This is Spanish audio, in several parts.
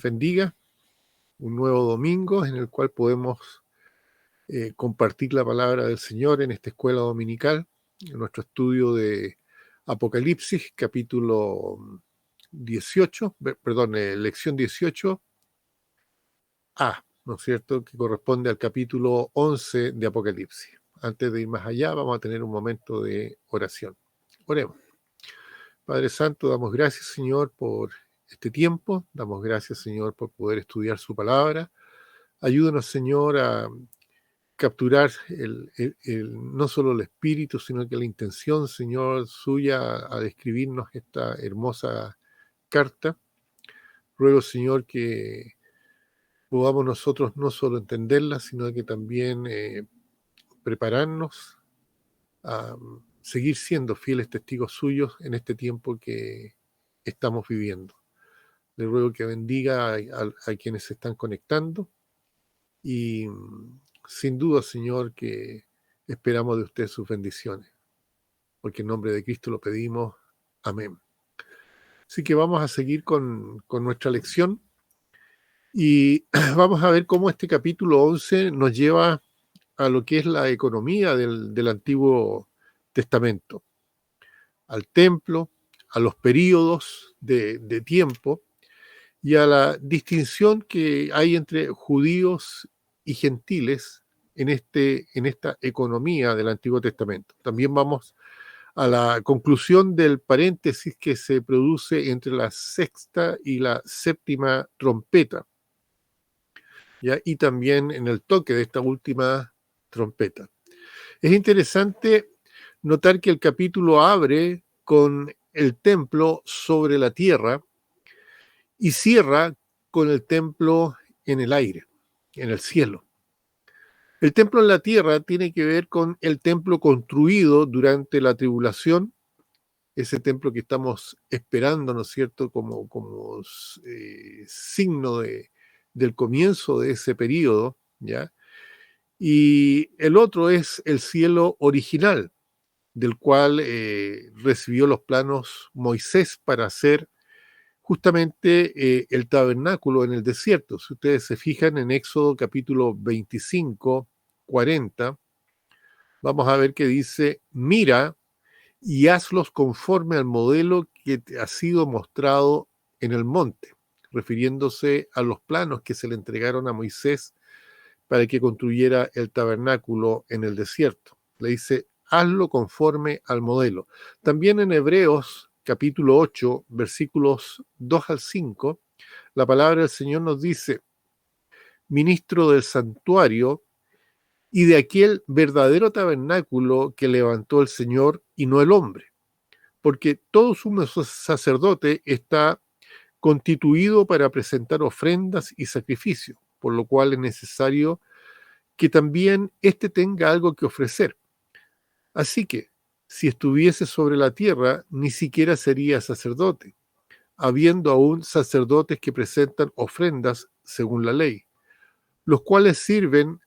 bendiga, un nuevo domingo en el cual podemos compartir la palabra del Señor en esta escuela dominical, en nuestro estudio de Apocalipsis, capítulo 18, lección 18A, ¿no es cierto?, que corresponde al capítulo 11 de Apocalipsis. Antes de ir más allá, vamos a tener un momento de oración. Oremos. Padre Santo, damos gracias, Señor, por este tiempo. Damos gracias, Señor, por poder estudiar su palabra. Ayúdanos, Señor, a capturar no solo el espíritu, sino que la intención, Señor, suya a describirnos esta hermosa carta. Ruego, Señor, que podamos nosotros no solo entenderla, sino que también prepararnos a seguir siendo fieles testigos suyos en este tiempo que estamos viviendo. Le ruego que bendiga a quienes se están conectando y sin duda, Señor, que esperamos de usted sus bendiciones, porque en nombre de Cristo lo pedimos. Amén. Así que vamos a seguir con nuestra lección y vamos a ver cómo este capítulo 11 nos lleva a lo que es la economía del Antiguo Testamento, al templo, a los períodos de tiempo y a la distinción que hay entre judíos y gentiles en esta economía del Antiguo Testamento. También vamos a la conclusión del paréntesis que se produce entre la sexta y la séptima trompeta, ¿ya? Y también en el toque de esta última trompeta. Es interesante notar que el capítulo abre con el templo sobre la tierra y cierra con el templo en el aire, en el cielo. El templo en la tierra tiene que ver con el templo construido durante la tribulación, ese templo que estamos esperando, ¿no es cierto?, como signo del comienzo de ese periodo, ¿ya? Y el otro es el cielo original, del cual recibió los planos Moisés para hacer justamente el tabernáculo en el desierto. Si ustedes se fijan en Éxodo capítulo 25, 40, vamos a ver que dice: mira y hazlos conforme al modelo que te ha sido mostrado en el monte, refiriéndose a los planos que se le entregaron a Moisés para que construyera el tabernáculo en el desierto. Le dice: hazlo conforme al modelo. También en Hebreos capítulo 8, versículos 2 al 5, la palabra del Señor nos dice: ministro del santuario y de aquel verdadero tabernáculo que levantó el Señor y no el hombre, porque todo sumo sacerdote está constituido para presentar ofrendas y sacrificios, por lo cual es necesario que también éste tenga algo que ofrecer. Así que, si estuviese sobre la tierra, ni siquiera sería sacerdote, habiendo aún sacerdotes que presentan ofrendas según la ley, los cuales sirven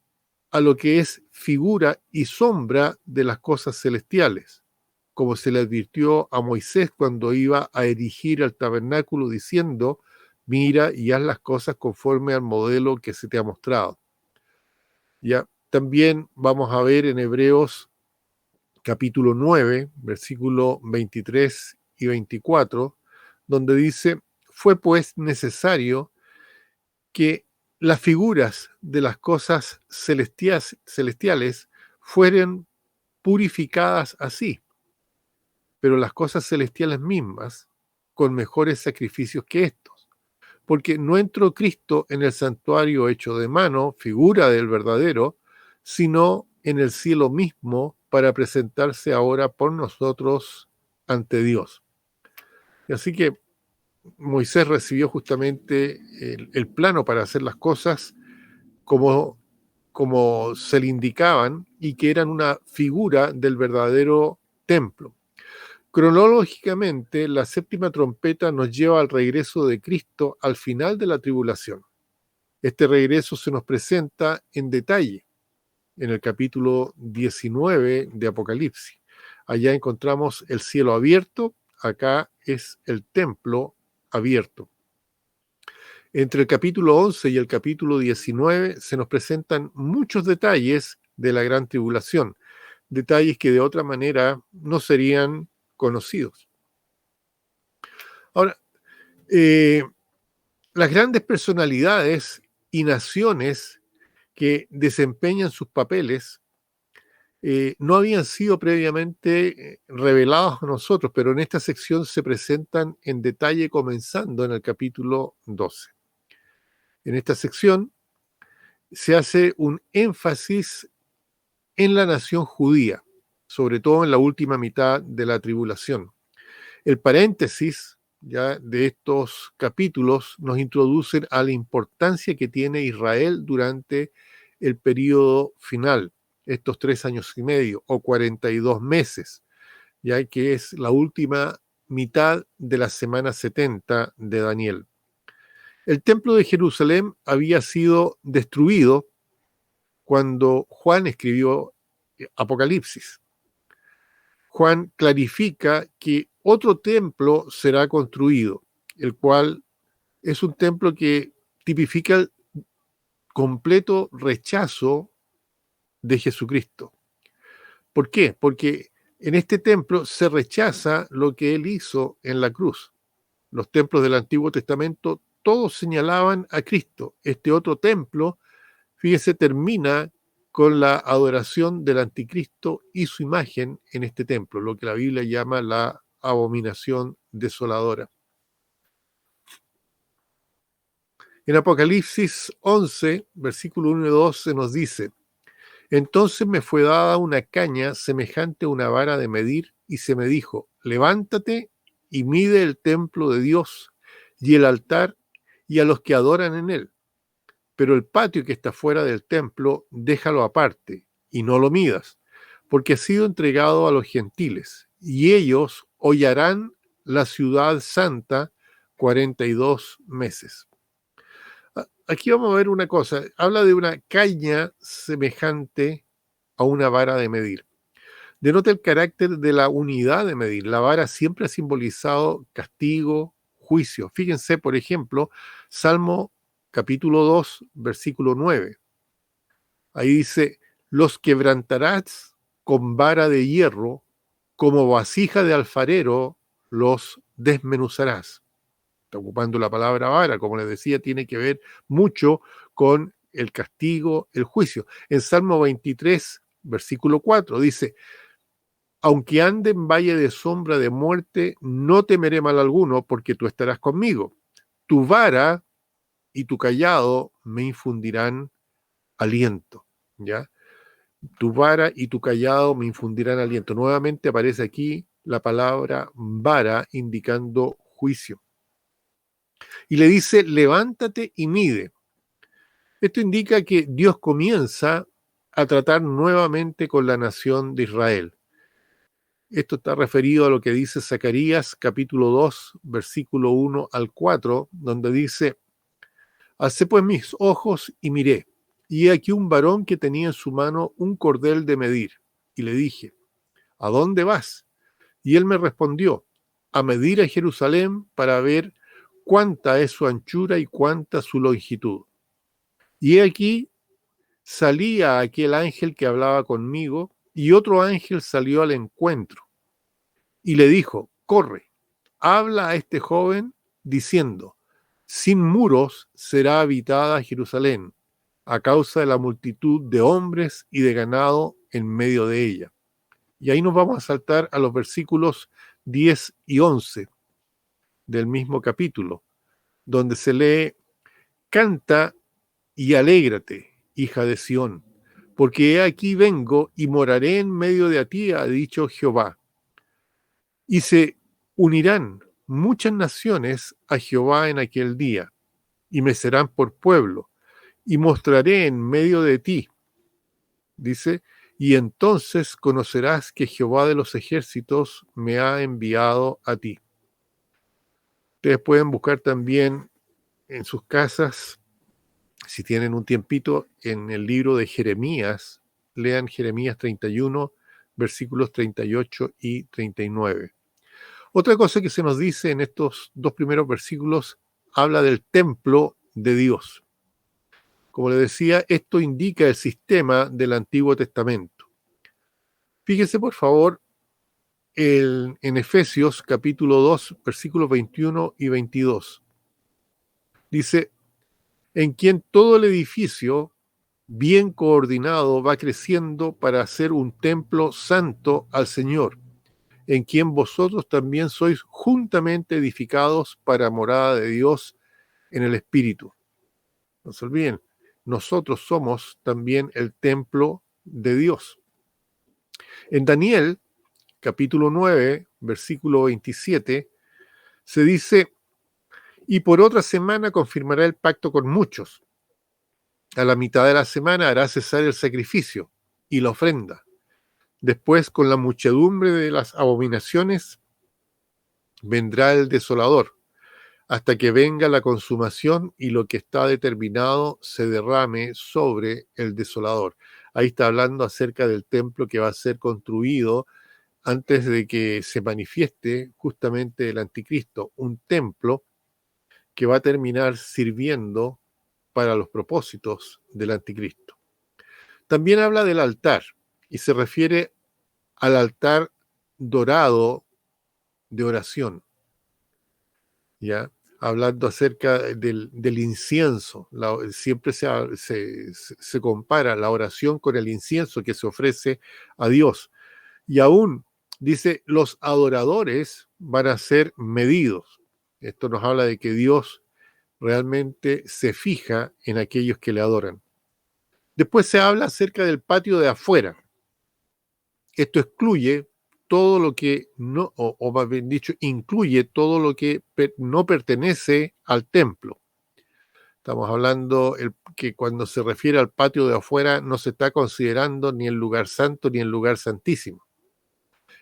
a lo que es figura y sombra de las cosas celestiales, como se le advirtió a Moisés cuando iba a erigir el tabernáculo, diciendo: mira y haz las cosas conforme al modelo que se te ha mostrado. Ya, también vamos a ver en Hebreos capítulo 9, versículo 23 y 24, donde dice: fue pues necesario que las figuras de las cosas celestiales fueran purificadas así, pero las cosas celestiales mismas con mejores sacrificios que estos, porque no entró Cristo en el santuario hecho de mano, figura del verdadero, sino en el cielo mismo, para presentarse ahora por nosotros ante Dios. Y así que Moisés recibió justamente el plano para hacer las cosas como se le indicaban y que eran una figura del verdadero templo. Cronológicamente, la séptima trompeta nos lleva al regreso de Cristo al final de la tribulación. Este regreso se nos presenta en detalle en el capítulo 19 de Apocalipsis. Allá encontramos el cielo abierto, acá es el templo abierto. Entre el capítulo 11 y el capítulo 19 se nos presentan muchos detalles de la gran tribulación, detalles que de otra manera no serían conocidos. Ahora, las grandes personalidades y naciones que desempeñan sus papeles no habían sido previamente revelados a nosotros, pero en esta sección se presentan en detalle comenzando en el capítulo 12. En esta sección se hace un énfasis en la nación judía, sobre todo en la última mitad de la tribulación. El paréntesis ya de estos capítulos nos introducen a la importancia que tiene Israel durante el periodo final, estos 3 años y medio o 42 meses, ya que es la última mitad de la semana 70 de Daniel. El templo de Jerusalén había sido destruido cuando Juan escribió Apocalipsis. Juan clarifica que otro templo será construido, el cual es un templo que tipifica el completo rechazo de Jesucristo. ¿Por qué? Porque en este templo se rechaza lo que él hizo en la cruz. Los templos del Antiguo Testamento todos señalaban a Cristo. Este otro templo, fíjese, termina con la adoración del anticristo y su imagen en este templo, lo que la Biblia llama la abominación desoladora. En Apocalipsis 11, versículo 1 y 2 se nos dice: entonces me fue dada una caña semejante a una vara de medir, y se me dijo: levántate y mide el templo de Dios y el altar y a los que adoran en él. Pero el patio que está fuera del templo, déjalo aparte y no lo midas, porque ha sido entregado a los gentiles, y ellos hollarán la ciudad santa 42 meses. Aquí vamos a ver una cosa. Habla de una caña semejante a una vara de medir. Denota el carácter de la unidad de medir. La vara siempre ha simbolizado castigo, juicio. Fíjense, por ejemplo, Salmo capítulo 2, versículo 9. Ahí dice: los quebrantarás con vara de hierro, como vasija de alfarero los desmenuzarás. Está ocupando la palabra vara, como les decía, tiene que ver mucho con el castigo, el juicio. En Salmo 23, versículo 4, dice: aunque ande en valle de sombra de muerte, no temeré mal alguno, porque tú estarás conmigo. Tu vara y tu cayado me infundirán aliento. ¿Ya? Tu vara y tu cayado me infundirán aliento. Nuevamente aparece aquí la palabra vara indicando juicio. Y le dice: levántate y mide. Esto indica que Dios comienza a tratar nuevamente con la nación de Israel. Esto está referido a lo que dice Zacarías capítulo 2, versículo 1 al 4, donde dice: alcé pues mis ojos y miré, y he aquí un varón que tenía en su mano un cordel de medir, y le dije: ¿a dónde vas? Y él me respondió: a medir a Jerusalén para ver cuánta es su anchura y cuánta su longitud. Y he aquí salía aquel ángel que hablaba conmigo, y otro ángel salió al encuentro, y le dijo: corre, habla a este joven, diciendo: sin muros será habitada Jerusalén, a causa de la multitud de hombres y de ganado en medio de ella. Y ahí nos vamos a saltar a los versículos 10 y 11 del mismo capítulo, donde se lee: canta y alégrate, hija de Sión, porque he aquí vengo y moraré en medio de ti, ha dicho Jehová. Y se unirán muchas naciones a Jehová en aquel día, y me serán por pueblo, y mostraré en medio de ti, dice, y entonces conocerás que Jehová de los ejércitos me ha enviado a ti. Ustedes pueden buscar también en sus casas, si tienen un tiempito, en el libro de Jeremías, lean Jeremías 31, versículos 38 y 39. Otra cosa que se nos dice en estos dos primeros versículos, habla del templo de Dios. Como le decía, esto indica el sistema del Antiguo Testamento. Fíjese, por favor, en Efesios capítulo 2, versículos 21 y 22. Dice, en quien todo el edificio, bien coordinado, va creciendo para hacer un templo santo al Señor, en quien vosotros también sois juntamente edificados para morada de Dios en el Espíritu. No se olviden, nosotros somos también el templo de Dios. En Daniel, capítulo 9, versículo 27, se dice, y por otra semana confirmará el pacto con muchos. A la mitad de la semana hará cesar el sacrificio y la ofrenda. Después, con la muchedumbre de las abominaciones, vendrá el desolador, hasta que venga la consumación y lo que está determinado se derrame sobre el desolador. Ahí está hablando acerca del templo que va a ser construido antes de que se manifieste justamente el anticristo, un templo que va a terminar sirviendo para los propósitos del anticristo. También habla del altar y se refiere al altar dorado de oración, ¿ya? Hablando acerca del incienso. Siempre se compara la oración con el incienso que se ofrece a Dios. Y aún dice, los adoradores van a ser medidos. Esto nos habla de que Dios realmente se fija en aquellos que le adoran. Después se habla acerca del patio de afuera. Esto excluye todo lo que no, o más bien dicho, incluye todo lo que no pertenece al templo. Estamos hablando que cuando se refiere al patio de afuera no se está considerando ni el lugar santo ni el lugar santísimo.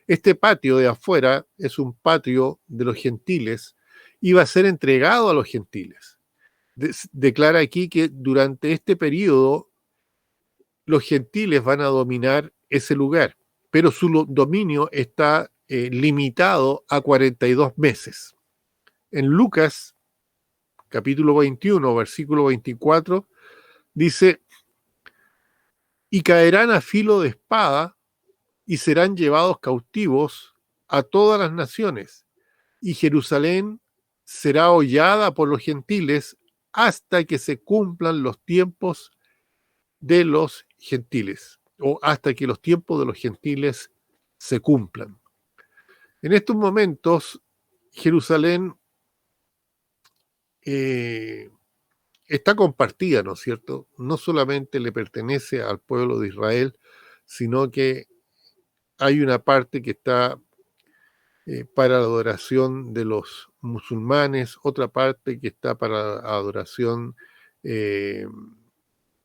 Este patio de afuera es un patio de los gentiles y va a ser entregado a los gentiles. Declara aquí que durante este periodo los gentiles van a dominar ese lugar, pero su dominio está limitado a 42 meses. En Lucas, capítulo 21, versículo 24, dice, y caerán a filo de espada y serán llevados cautivos a todas las naciones, y Jerusalén será hollada por los gentiles hasta que se cumplan los tiempos de los gentiles, o hasta que los tiempos de los gentiles se cumplan. En estos momentos, Jerusalén está compartida, ¿no es cierto? No solamente le pertenece al pueblo de Israel, sino que hay una parte que está para la adoración de los musulmanes, otra parte que está para la adoración de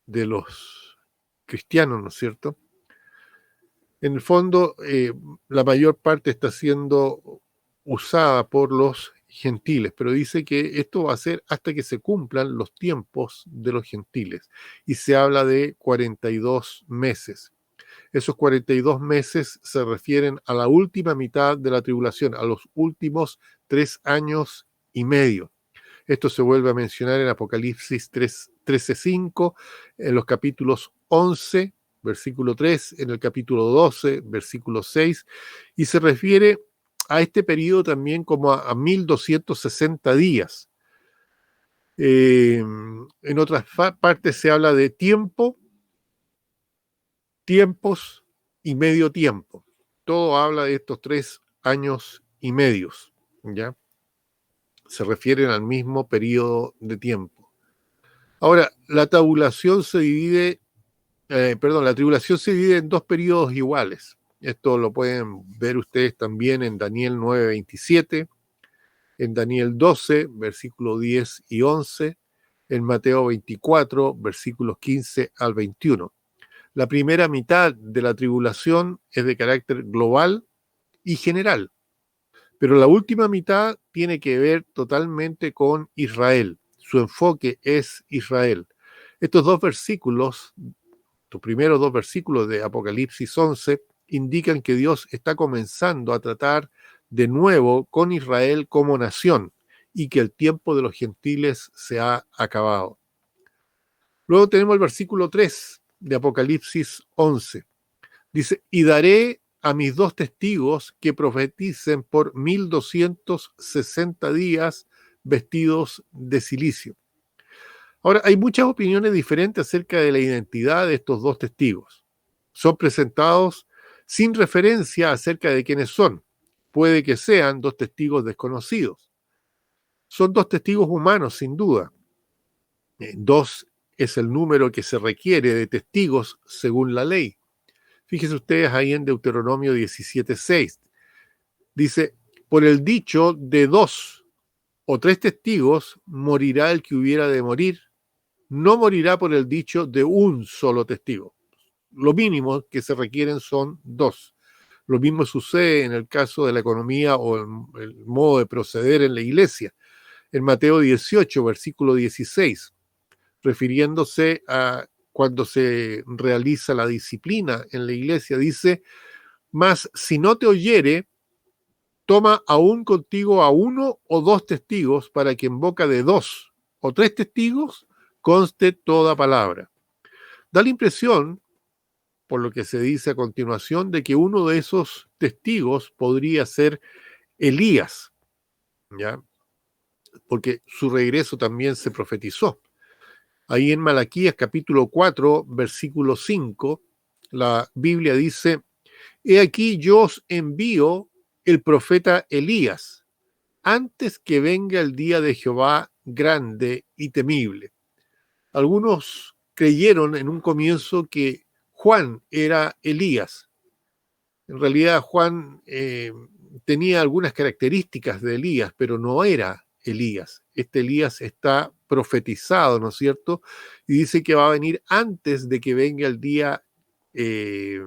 los cristianos, ¿no es cierto? En el fondo, la mayor parte está siendo usada por los gentiles, pero dice que esto va a ser hasta que se cumplan los tiempos de los gentiles. Y se habla de 42 meses. Esos 42 meses se refieren a la última mitad de la tribulación, a los últimos 3 años y medio. Esto se vuelve a mencionar en Apocalipsis 13:5, en los capítulos 11, versículo 3, en el capítulo 12, versículo 6, y se refiere a este periodo también como a 1260 días. En otras partes se habla de tiempo, tiempos y medio tiempo. Todo habla de estos 3 años y medios, ¿ya? Se refieren al mismo periodo de tiempo. Ahora, la tribulación se divide en 2 periodos iguales. Esto lo pueden ver ustedes también en Daniel 9:27, en Daniel 12, versículos 10 y 11, en Mateo 24, versículos 15 al 21. La primera mitad de la tribulación es de carácter global y general, pero la última mitad tiene que ver totalmente con Israel. Su enfoque es Israel. Estos 2 versículos, los primeros 2 versículos de Apocalipsis 11, indican que Dios está comenzando a tratar de nuevo con Israel como nación y que el tiempo de los gentiles se ha acabado. Luego tenemos el versículo 3 de Apocalipsis 11. Dice, y daré a mis 2 testigos que profeticen por 1260 días vestidos de cilicio. Ahora, hay muchas opiniones diferentes acerca de la identidad de estos 2 testigos. Son presentados sin referencia acerca de quiénes son. Puede que sean 2 testigos desconocidos. Son 2 testigos humanos, sin duda. 2 es el número que se requiere de testigos según la ley. Fíjense ustedes ahí en Deuteronomio 17:6. Dice, por el dicho de 2 o 3 testigos morirá el que hubiera de morir, no morirá por el dicho de un solo testigo. Lo mínimo que se requieren son 2. Lo mismo sucede en el caso de la economía o el modo de proceder en la iglesia. En Mateo 18, versículo 16, refiriéndose a cuando se realiza la disciplina en la iglesia, dice, mas si no te oyere, toma aún contigo a 1 o 2 testigos para que en boca de 2 o 3 testigos conste toda palabra. Da la impresión, por lo que se dice a continuación, de que uno de esos testigos podría ser Elías, ¿ya? Porque su regreso también se profetizó. Ahí en Malaquías capítulo 4, versículo 5, la Biblia dice, he aquí yo os envío el profeta Elías, antes que venga el día de Jehová grande y temible. Algunos creyeron en un comienzo que Juan era Elías. En realidad Juan tenía algunas características de Elías, pero no era Elías. Este Elías está profetizado, ¿no es cierto? Y dice que va a venir antes de que venga el día de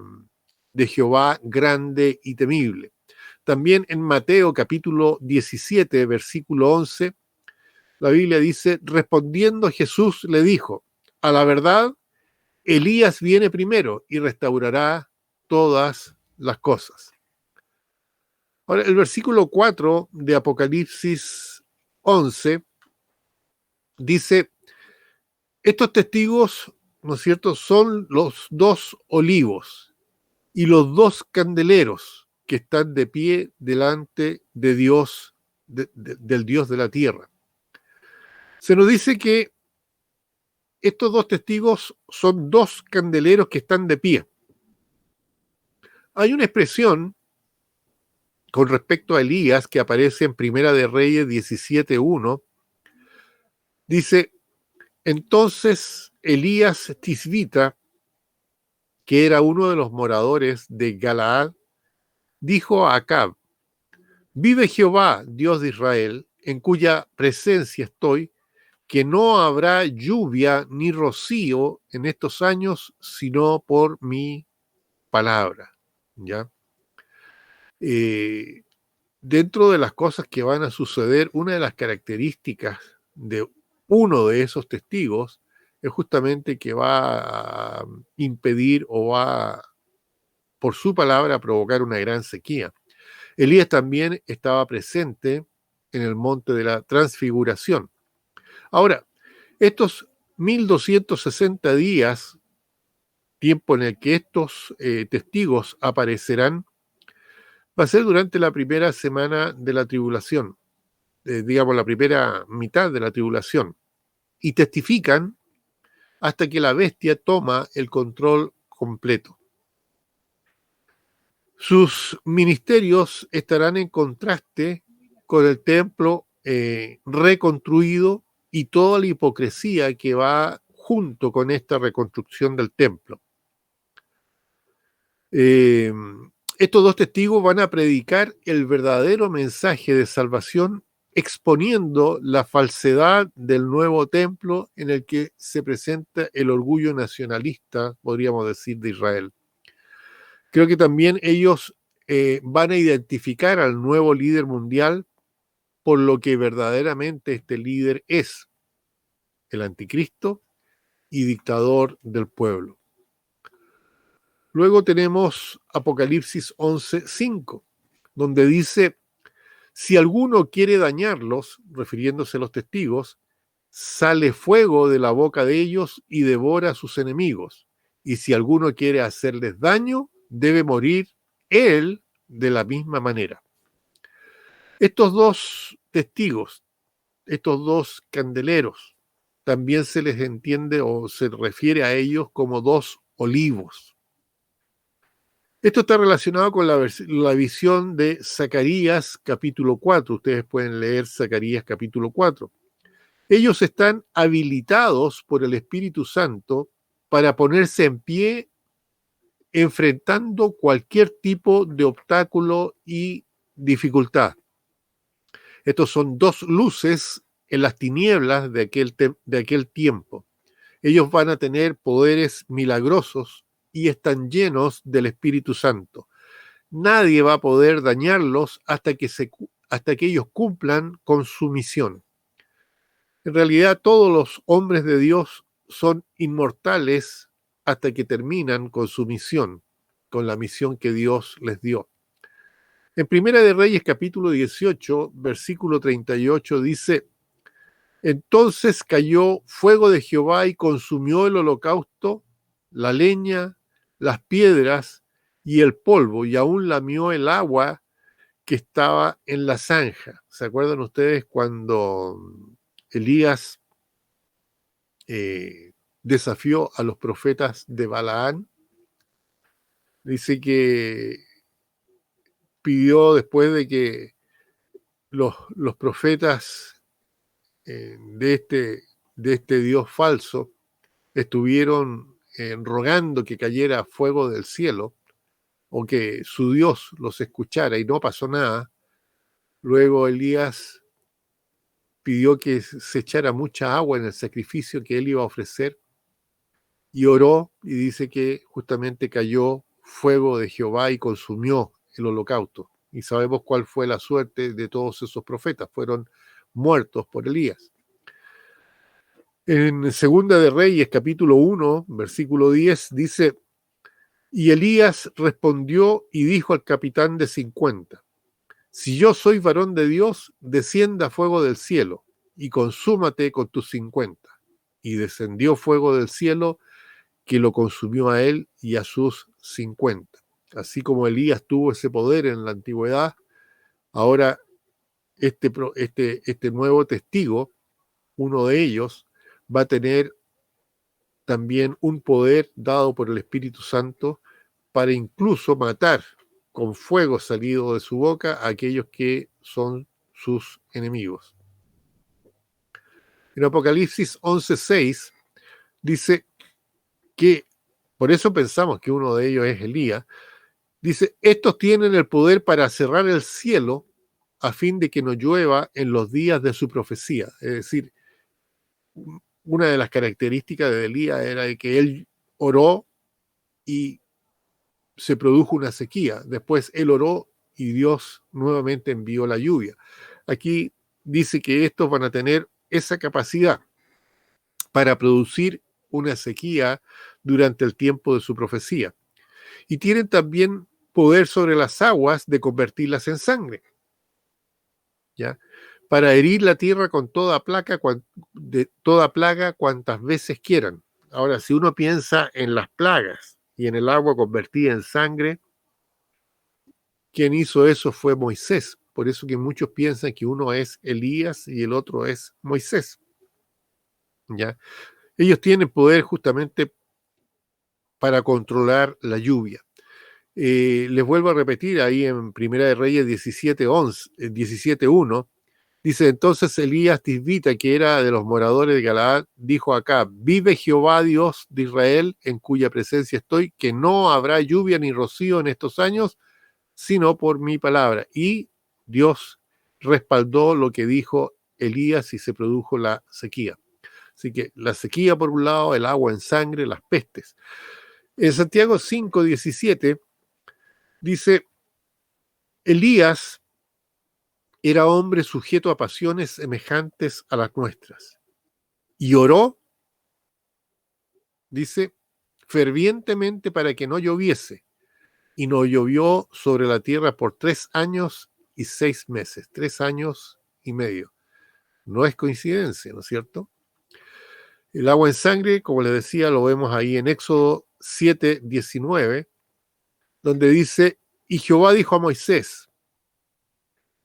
Jehová grande y temible. También en Mateo capítulo 17, versículo 11, la Biblia dice, respondiendo Jesús le dijo, a la verdad, Elías viene primero y restaurará todas las cosas. Ahora, el versículo 4 de Apocalipsis 11 dice, estos testigos, ¿no es cierto?, son los 2 olivos y los 2 candeleros que están de pie delante de Dios, del Dios de la tierra. Se nos dice que estos 2 testigos son 2 candeleros que están de pie. Hay una expresión con respecto a Elías que aparece en Primera de Reyes 17:1. Dice, entonces Elías Tisbita, que era uno de los moradores de Galaad, dijo a Acab, vive Jehová, Dios de Israel, en cuya presencia estoy, que no habrá lluvia ni rocío en estos años, sino por mi palabra. ¿Ya? Dentro de las cosas que van a suceder, una de las características de uno de esos testigos es justamente que va a impedir o va, por su palabra, a provocar una gran sequía. Elías también estaba presente en el monte de la transfiguración. Ahora, estos 1260 días, tiempo en el que estos testigos aparecerán, va a ser durante la primera semana de la tribulación, digamos la primera mitad de la tribulación, y testifican hasta que la bestia toma el control completo. Sus ministerios estarán en contraste con el templo reconstruido y toda la hipocresía que va junto con esta reconstrucción del templo. Estos 2 testigos van a predicar el verdadero mensaje de salvación, exponiendo la falsedad del nuevo templo en el que se presenta el orgullo nacionalista, podríamos decir, de Israel. Creo que también ellos van a identificar al nuevo líder mundial por lo que verdaderamente este líder es, el anticristo y dictador del pueblo. Luego tenemos Apocalipsis 11:5, donde dice, Si alguno quiere dañarlos, refiriéndose a los testigos, sale fuego de la boca de ellos y devora a sus enemigos. Y si alguno quiere hacerles daño, debe morir él de la misma manera. Estos dos testigos, estos dos candeleros, también se les entiende o se refiere a ellos como dos olivos. Esto está relacionado con la visión de Zacarías capítulo 4. Ustedes pueden leer Zacarías capítulo 4. Ellos están habilitados por el Espíritu Santo para ponerse en pie enfrentando cualquier tipo de obstáculo y dificultad. Estos son dos luces en las tinieblas de aquel tiempo. Ellos van a tener poderes milagrosos y están llenos del Espíritu Santo. Nadie va a poder dañarlos hasta que ellos cumplan con su misión. En realidad, todos los hombres de Dios son inmortales hasta que terminan con su misión, con la misión que Dios les dio. En Primera de Reyes, capítulo 18, versículo 38, dice: Entonces cayó fuego de Jehová y consumió el holocausto, la leña, las piedras y el polvo, y aún lamió el agua que estaba en la zanja. ¿Se acuerdan ustedes cuando Elías desafió a los profetas de Balaán? Dice que pidió, después de que los profetas de este Dios falso estuvieron rogando que cayera fuego del cielo o que su Dios los escuchara, y no pasó nada. Luego Elías pidió que se echara mucha agua en el sacrificio que él iba a ofrecer, y oró, y dice que justamente cayó fuego de Jehová y consumió el holocausto. Y sabemos cuál fue la suerte de todos esos profetas: fueron muertos por Elías. En Segunda de Reyes, capítulo 1, versículo 10, dice: Y Elías respondió y dijo al capitán de 50: Si yo soy varón de Dios, descienda fuego del cielo y consúmate con tus 50. Y descendió fuego del cielo que lo consumió a él y a sus 50. Así como Elías tuvo ese poder en la antigüedad, ahora este nuevo testigo, uno de ellos, va a tener también un poder dado por el Espíritu Santo para incluso matar con fuego salido de su boca a aquellos que son sus enemigos. En Apocalipsis 11:6 dice que, por eso pensamos que uno de ellos es Elías, dice: estos tienen el poder para cerrar el cielo a fin de que no llueva en los días de su profecía. Es decir, una de las características de Elías era de que él oró y se produjo una sequía. Después él oró y Dios nuevamente envió la lluvia. Aquí dice que estos van a tener esa capacidad para producir una sequía durante el tiempo de su profecía. Y tienen también poder sobre las aguas de convertirlas en sangre, ¿ya? Para herir la tierra con toda plaga cuantas veces quieran. Ahora, si uno piensa en las plagas y en el agua convertida en sangre, quien hizo eso fue Moisés. Por eso que muchos piensan que uno es Elías y el otro es Moisés, ¿ya? Ellos tienen poder justamente para controlar la lluvia. Les vuelvo a repetir, ahí en Primera de Reyes 17:1, dice: entonces Elías Tisbita, que era de los moradores de Galaad, dijo acá: vive Jehová Dios de Israel, en cuya presencia estoy, que no habrá lluvia ni rocío en estos años, sino por mi palabra. Y Dios respaldó lo que dijo Elías y se produjo la sequía. Así que la sequía por un lado, el agua en sangre, las pestes. En Santiago 5:17 dice: Elías era hombre sujeto a pasiones semejantes a las nuestras, y oró, dice, fervientemente para que no lloviese, y no llovió sobre la tierra por 3 años y 6 meses, 3 años y medio. No es coincidencia, ¿no es cierto? El agua en sangre, como les decía, lo vemos ahí en Éxodo 7:19, donde dice, y Jehová dijo a Moisés,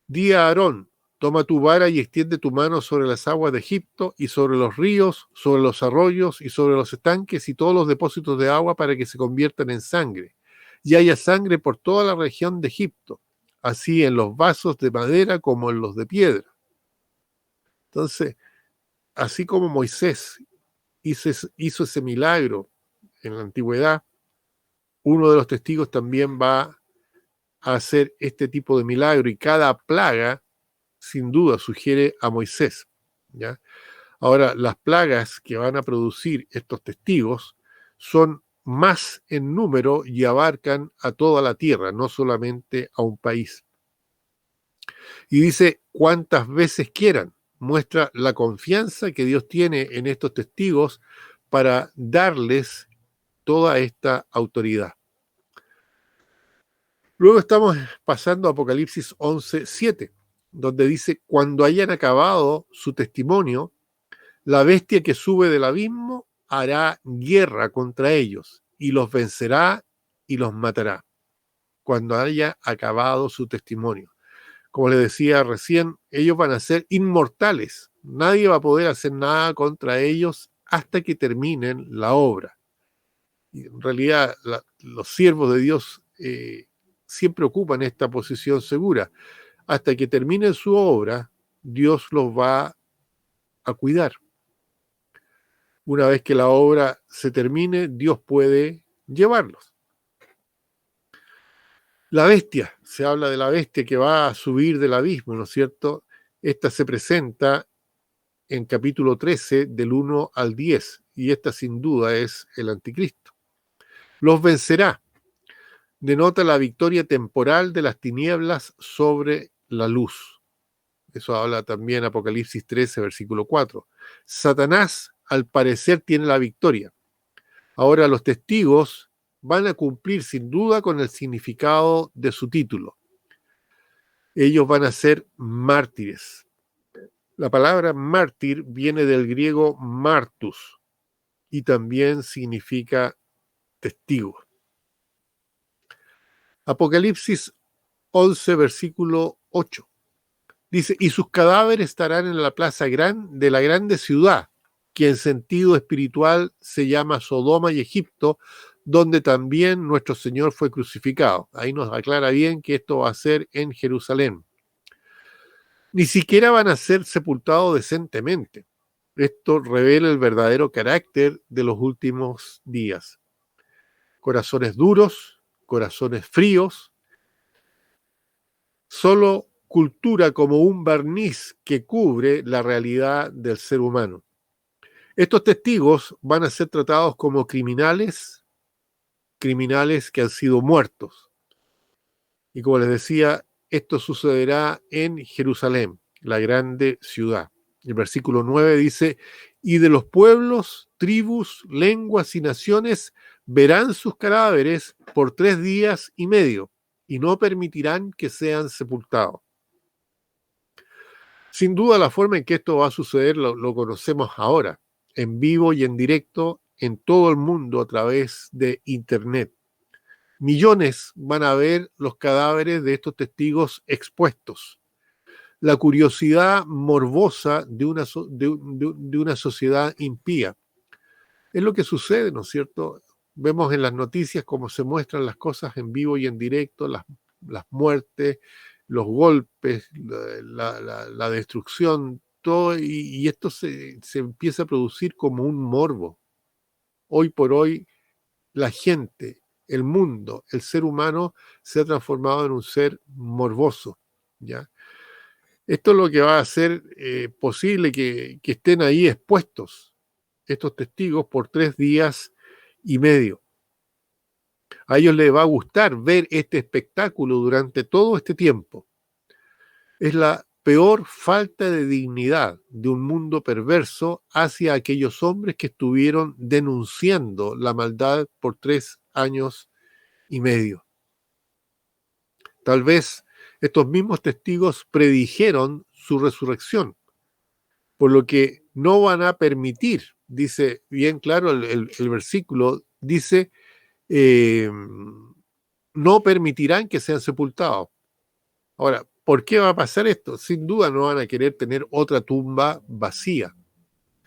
di a Aarón, toma tu vara y extiende tu mano sobre las aguas de Egipto y sobre los ríos, sobre los arroyos y sobre los estanques y todos los depósitos de agua para que se conviertan en sangre. Y haya sangre por toda la región de Egipto, así en los vasos de madera como en los de piedra. Entonces, así como Moisés hizo ese milagro en la antigüedad, uno de los testigos también va a hacer este tipo de milagro y cada plaga, sin duda, sugiere a Moisés, ¿ya? Ahora, las plagas que van a producir estos testigos son más en número y abarcan a toda la tierra, no solamente a un país. Y dice, cuantas veces quieran, muestra la confianza que Dios tiene en estos testigos para darles toda esta autoridad. Luego estamos pasando a Apocalipsis 11:7, donde dice, cuando hayan acabado su testimonio, la bestia que sube del abismo hará guerra contra ellos y los vencerá y los matará, cuando haya acabado su testimonio. Como les decía recién, ellos van a ser inmortales. Nadie va a poder hacer nada contra ellos hasta que terminen la obra. Y en realidad, los siervos de Dios siempre ocupan esta posición segura. Hasta que terminen su obra, Dios los va a cuidar. Una vez que la obra se termine, Dios puede llevarlos. La bestia, se habla de la bestia que va a subir del abismo, ¿no es cierto? Esta se presenta en capítulo 13, del 1 al 10, y esta sin duda es el anticristo. Los vencerá. Denota la victoria temporal de las tinieblas sobre la luz. Eso habla también Apocalipsis 13, versículo 4. Satanás, al parecer, tiene la victoria. Ahora los testigos van a cumplir sin duda con el significado de su título. Ellos van a ser mártires. La palabra mártir viene del griego martus y también significa testigo. Apocalipsis 11, versículo 8. Dice, y sus cadáveres estarán en la plaza de la grande ciudad, que en sentido espiritual se llama Sodoma y Egipto, donde también nuestro Señor fue crucificado. Ahí nos aclara bien que esto va a ser en Jerusalén. Ni siquiera van a ser sepultados decentemente. Esto revela el verdadero carácter de los últimos días. Corazones duros, corazones fríos, solo cultura como un barniz que cubre la realidad del ser humano. Estos testigos van a ser tratados como criminales que han sido muertos. Y como les decía, esto sucederá en Jerusalén, la grande ciudad. El versículo 9 dice, y de los pueblos, tribus, lenguas y naciones verán sus cadáveres por 3 días y medio y no permitirán que sean sepultados. Sin duda la forma en que esto va a suceder lo conocemos ahora, en vivo y en directo en todo el mundo a través de Internet. Millones van a ver los cadáveres de estos testigos expuestos. La curiosidad morbosa de una sociedad impía. Es lo que sucede, ¿no es cierto? Vemos en las noticias cómo se muestran las cosas en vivo y en directo, las muertes, los golpes, la destrucción, todo, y esto se empieza a producir como un morbo. Hoy por hoy, la gente, el mundo, el ser humano se ha transformado en un ser morboso, ¿ya? Esto es lo que va a hacer posible que estén ahí expuestos estos testigos por 3 días y medio. A ellos les va a gustar ver este espectáculo durante todo este tiempo. Es la peor falta de dignidad de un mundo perverso hacia aquellos hombres que estuvieron denunciando la maldad por 3 años y medio. Tal vez Estos mismos testigos predijeron su resurrección, por lo que no van a permitir, dice bien claro el versículo, dice, no permitirán que sean sepultados. Ahora, ¿por qué va a pasar esto? Sin duda no van a querer tener otra tumba vacía.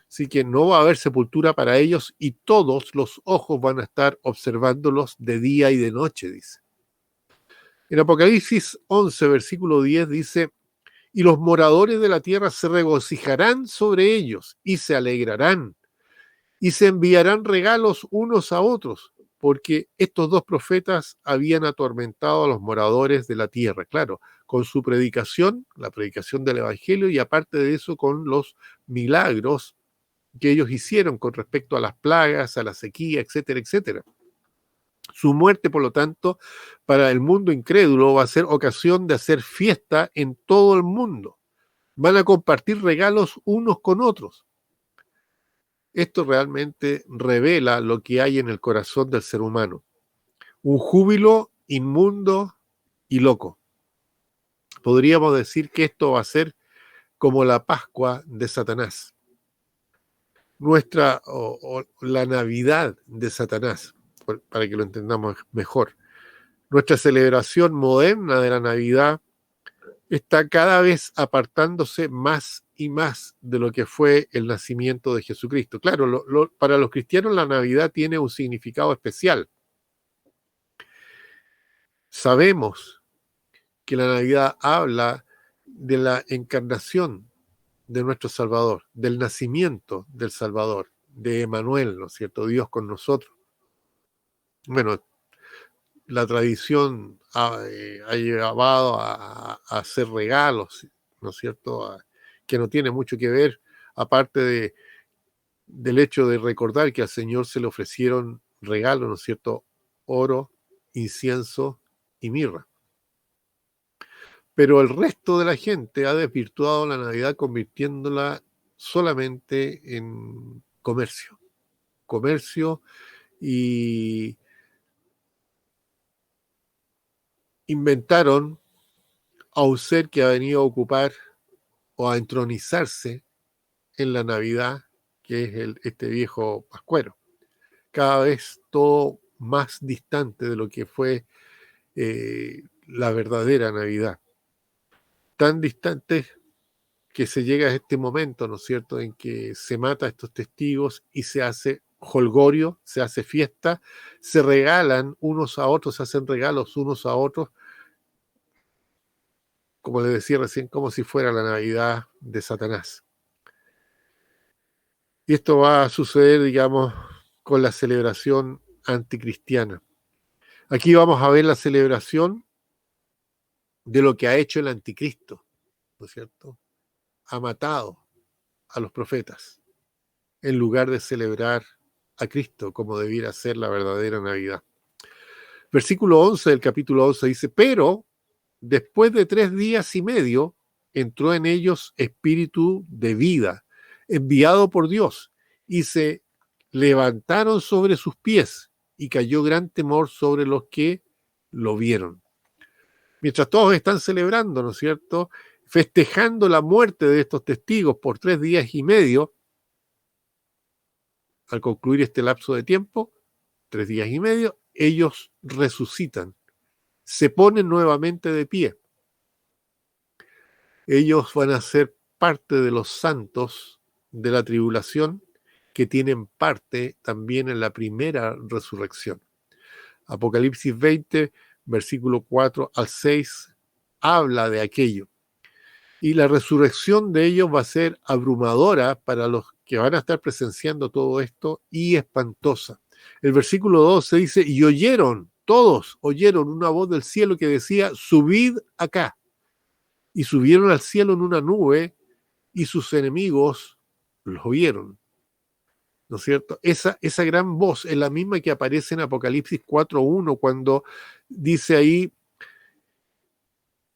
Así que no va a haber sepultura para ellos y todos los ojos van a estar observándolos de día y de noche, dice. En Apocalipsis 11, versículo 10 dice, y los moradores de la tierra se regocijarán sobre ellos y se alegrarán y se enviarán regalos unos a otros, porque estos dos profetas habían atormentado a los moradores de la tierra, claro, con su predicación, la predicación del Evangelio, y aparte de eso con los milagros que ellos hicieron con respecto a las plagas, a la sequía, etcétera, etcétera. Su muerte, por lo tanto, para el mundo incrédulo va a ser ocasión de hacer fiesta en todo el mundo. Van a compartir regalos unos con otros. Esto realmente revela lo que hay en el corazón del ser humano. Un júbilo inmundo y loco. Podríamos decir que esto va a ser como la Pascua de Satanás. La Navidad de Satanás, para que lo entendamos mejor. Nuestra celebración moderna de la Navidad está cada vez apartándose más y más de lo que fue el nacimiento de Jesucristo. Claro, para los cristianos la Navidad tiene un significado especial. Sabemos que la Navidad habla de la encarnación de nuestro Salvador, del nacimiento del Salvador, de Emmanuel, ¿no es cierto? Dios con nosotros. Bueno, la tradición ha llevado a hacer regalos, ¿no es cierto?, que no tiene mucho que ver, aparte del hecho de recordar que al Señor se le ofrecieron regalos, ¿no es cierto?, oro, incienso y mirra. Pero el resto de la gente ha desvirtuado la Navidad convirtiéndola solamente en comercio. Comercio, y inventaron a un ser que ha venido a ocupar o a entronizarse en la Navidad, que es este viejo pascuero. Cada vez todo más distante de lo que fue la verdadera Navidad. Tan distante que se llega a este momento, ¿no es cierto?, en que se mata a estos testigos y se hace jolgorio, se hace fiesta, se regalan unos a otros, se hacen regalos unos a otros, como les decía recién, como si fuera la Navidad de Satanás. Y esto va a suceder, digamos, con la celebración anticristiana. Aquí vamos a ver la celebración de lo que ha hecho el anticristo, ¿no es cierto? Ha matado a los profetas en lugar de celebrar a Cristo como debiera ser la verdadera Navidad. Versículo 11 del capítulo 11 dice, pero después de 3 días y medio entró en ellos espíritu de vida, enviado por Dios, y se levantaron sobre sus pies, y cayó gran temor sobre los que lo vieron. Mientras todos están celebrando, ¿no es cierto?, festejando la muerte de estos testigos por 3 días y medio, al concluir este lapso de tiempo, 3 días y medio, ellos resucitan, se ponen nuevamente de pie. Ellos van a ser parte de los santos de la tribulación que tienen parte también en la primera resurrección. Apocalipsis 20, versículo 4 al 6, habla de aquello. Y la resurrección de ellos va a ser abrumadora para los que van a estar presenciando todo esto y espantosa. El versículo 12 dice, y todos oyeron una voz del cielo que decía, subid acá. Y subieron al cielo en una nube y sus enemigos los vieron. ¿No es cierto? Esa gran voz es la misma que aparece en Apocalipsis 4.1 cuando dice ahí,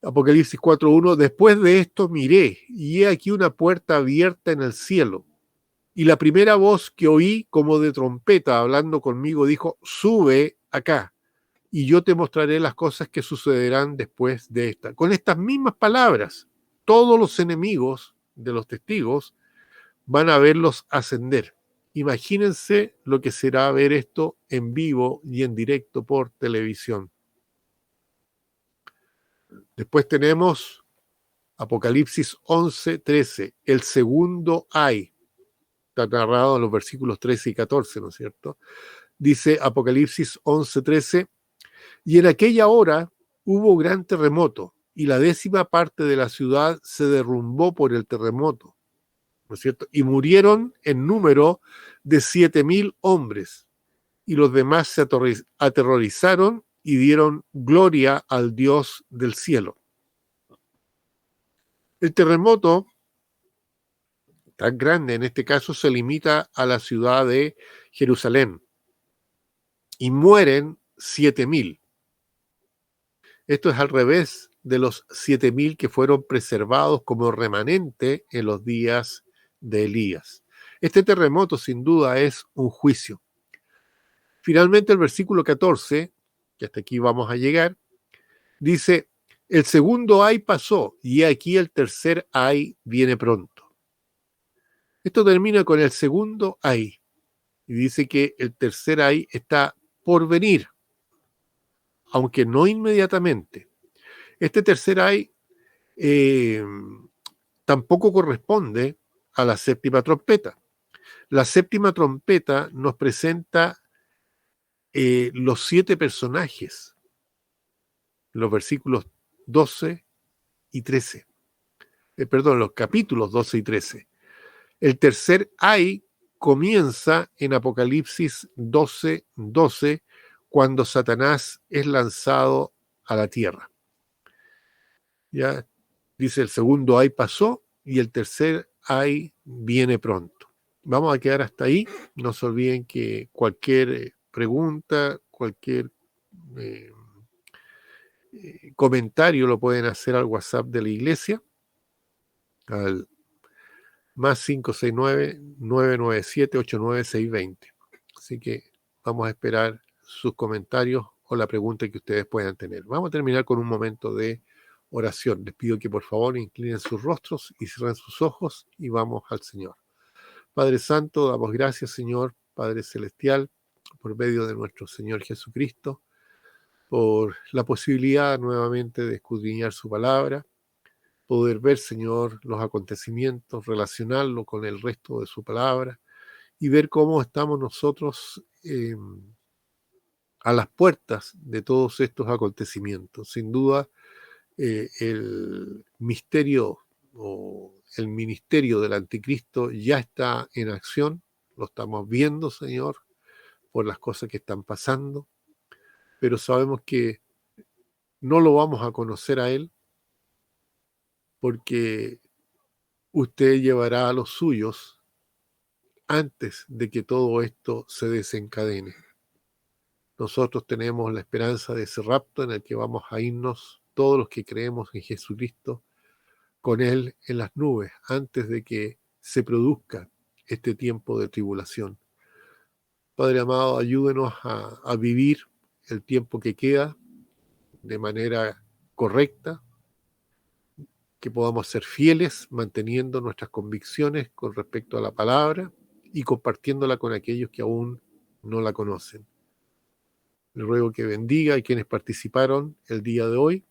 Apocalipsis 4.1, después de esto miré, y he aquí una puerta abierta en el cielo. Y la primera voz que oí como de trompeta hablando conmigo dijo, sube acá, y yo te mostraré las cosas que sucederán después de esta. Con estas mismas palabras, todos los enemigos de los testigos van a verlos ascender. Imagínense lo que será ver esto en vivo y en directo por televisión. Después tenemos Apocalipsis 11:13, el segundo ay. Está narrado en los versículos 13 y 14, ¿no es cierto? Dice Apocalipsis 11:13, y en aquella hora hubo gran terremoto, y la 10ª parte de la ciudad se derrumbó por el terremoto, ¿no es cierto? Y murieron en número de 7,000 hombres, y los demás se aterrorizaron y dieron gloria al Dios del cielo. El terremoto tan grande en este caso se limita a la ciudad de Jerusalén y mueren 7,000. Esto es al revés de los 7,000 que fueron preservados como remanente en los días de Elías. Este terremoto sin duda es un juicio. Finalmente el versículo 14, que hasta aquí vamos a llegar, dice, el segundo ay pasó y aquí el tercer ay viene pronto. Esto termina con el segundo ay y dice que el tercer ay está por venir, aunque no inmediatamente. Este tercer ay tampoco corresponde a la 7ª trompeta. La 7ª trompeta nos presenta los 7 personajes, los versículos 12 y 13. Los capítulos 12 y 13. El tercer ay comienza en Apocalipsis 12:12, cuando Satanás es lanzado a la tierra. Ya dice, el segundo ay pasó y el tercer ay viene pronto. Vamos a quedar hasta ahí. No se olviden que cualquier pregunta, cualquier comentario lo pueden hacer al WhatsApp de la iglesia, al más 569-997-89620. Así que vamos a esperar sus comentarios o la pregunta que ustedes puedan tener. Vamos a terminar con un momento de oración. Les pido que por favor inclinen sus rostros y cierren sus ojos y vamos al Señor. Padre Santo, damos gracias, Señor, Padre Celestial, por medio de nuestro Señor Jesucristo, por la posibilidad nuevamente de escudriñar su palabra, poder ver, Señor, los acontecimientos, relacionarlo con el resto de su palabra y ver cómo estamos nosotros a las puertas de todos estos acontecimientos. Sin duda, el misterio o el ministerio del anticristo ya está en acción, lo estamos viendo, Señor, por las cosas que están pasando, pero sabemos que no lo vamos a conocer a él porque usted llevará a los suyos antes de que todo esto se desencadene. Nosotros tenemos la esperanza de ese rapto en el que vamos a irnos todos los que creemos en Jesucristo con Él en las nubes antes de que se produzca este tiempo de tribulación. Padre amado, ayúdenos a vivir el tiempo que queda de manera correcta, que podamos ser fieles manteniendo nuestras convicciones con respecto a la palabra y compartiéndola con aquellos que aún no la conocen. Le ruego que bendiga a quienes participaron el día de hoy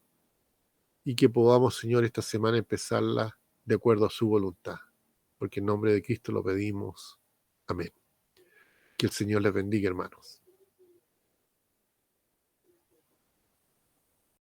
y que podamos, Señor, esta semana empezarla de acuerdo a su voluntad. Porque en nombre de Cristo lo pedimos. Amén. Que el Señor les bendiga, hermanos.